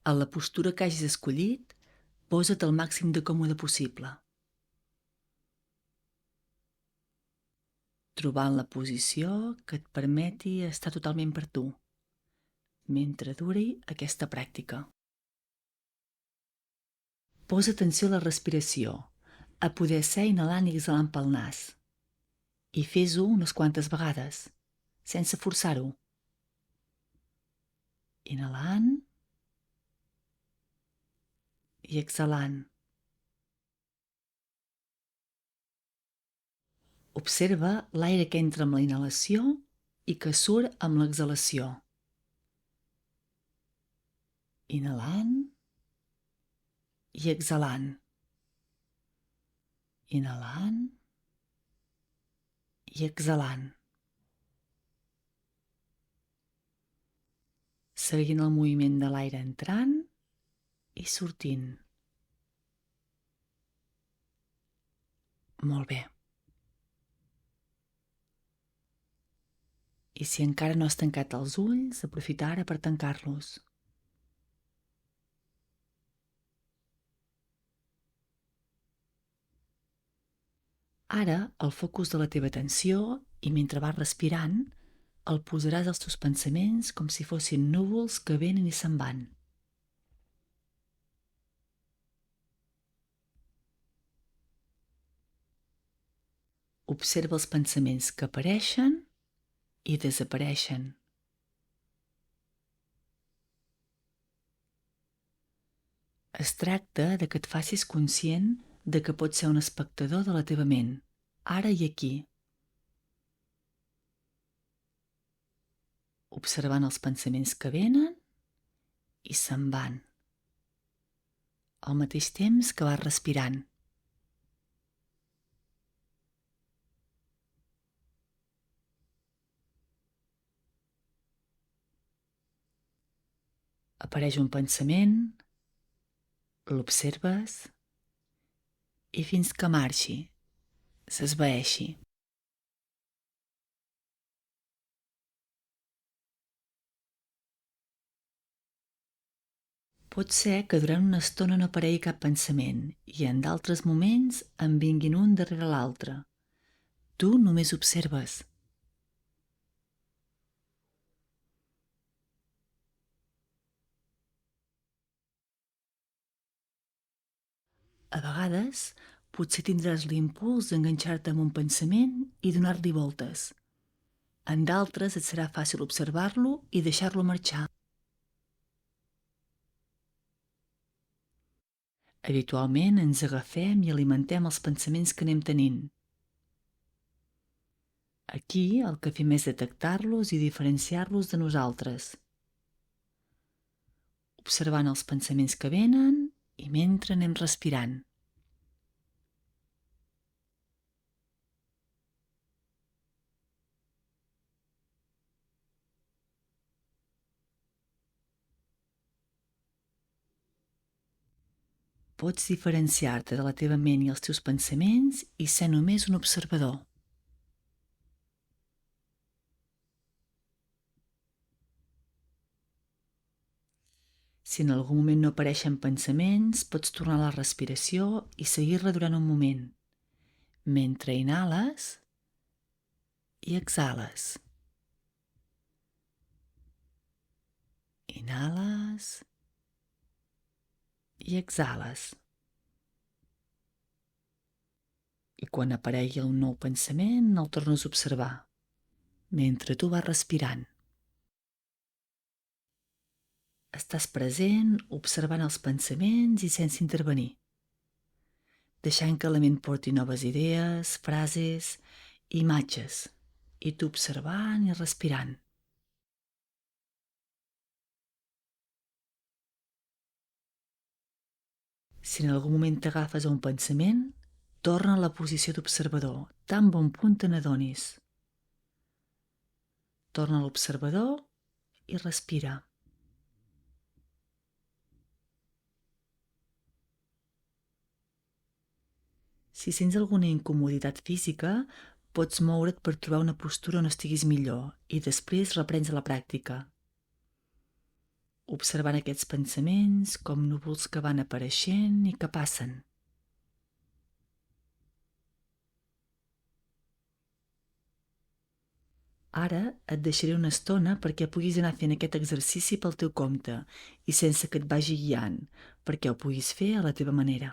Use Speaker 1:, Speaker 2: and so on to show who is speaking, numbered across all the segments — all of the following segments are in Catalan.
Speaker 1: En la postura que hagis escollit, posa't el màxim de còmode possible. Trobant la posició que et permeti estar totalment per tu, mentre duri aquesta pràctica. Posa atenció a la respiració, a poder ser inhalant i exhalant pel nas. I fes-ho unes quantes vegades, sense forçar-ho. Inhalant i exhalant. Observa l'aire que entra amb la inhalació i que surt amb l'exhalació. Inhalant i exhalant. Inhalant i exhalant. Seguint el moviment de l'aire entrant i sortint. Molt bé. I si encara no has tancat els ulls, aprofita ara per tancar-los. Ara, el focus de la teva atenció, i mentre vas respirant, el posaràs als teus pensaments com si fossin núvols que venen i se'n van. Observa els pensaments que apareixen i desapareixen. Es tracta de que et facis conscient de que pots ser un espectador de la teva ment, ara i aquí. Observant els pensaments que venen i se'n van, al mateix temps que vas respirant. Apareix un pensament, l'observes i fins que marxi, s'esvaeixi. Pot ser que durant una estona no aparegui cap pensament i en d'altres moments en vinguin un darrere l'altre. Tu només observes. A vegades, potser tindràs l'impuls d'enganxar-te amb un pensament i donar-li voltes. En d'altres et serà fàcil observar-lo i deixar-lo marxar. Habitualment ens agafem i alimentem els pensaments que anem tenint. Aquí el que fem és detectar-los i diferenciar-los de nosaltres, observant els pensaments que venen i mentre anem respirant. Pots diferenciar-te de la teva ment i els teus pensaments i ser només un observador. Si en algun moment no apareixen pensaments, pots tornar a la respiració i seguir-la durant un moment, mentre inhales i exhales. Inhales i exhales. I quan aparegui un nou pensament, el tornes a observar, mentre tu vas respirant. Estàs present, observant els pensaments i sense intervenir, deixant que la ment porti noves idees, frases, imatges, i tu observant i respirant. Si en algun moment t'agafes a un pensament, torna a la posició d'observador, tan bon punt te n'adonis. Torna a l'observador i respira. Si sents alguna incomoditat física, pots moure't per trobar una postura on estiguis millor i després reprens la pràctica. observant aquests pensaments com núvols que van apareixent i que passen. Ara et deixaré una estona perquè puguis anar fent aquest exercici pel teu compte i sense que et vagi guiant, perquè ho puguis fer a la teva manera.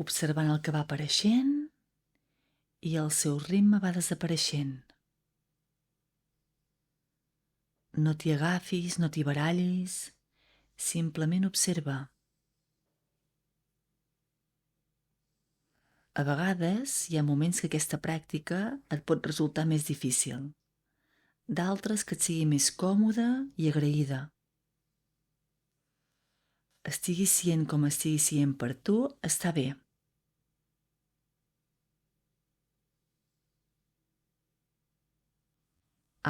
Speaker 1: Observant el que va apareixent i el seu ritme va desapareixent. No t'hi agafis, no t'hi barallis, simplement observa. A vegades hi ha moments que aquesta pràctica et pot resultar més difícil, d'altres que et sigui més còmoda i agraïda. Estigui sent com estigui sent per tu, està bé.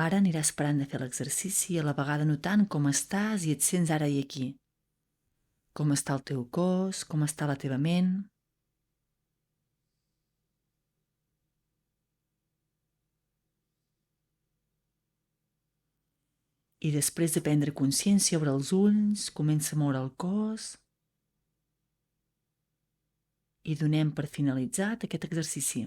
Speaker 1: Ara aniràs parant de fer l'exercici i a la vegada notant com estàs i et sents ara i aquí. Com està el teu cos, com està la teva ment. I després de prendre consciència, obre els ulls, comença a moure el cos i donem per finalitzat aquest exercici.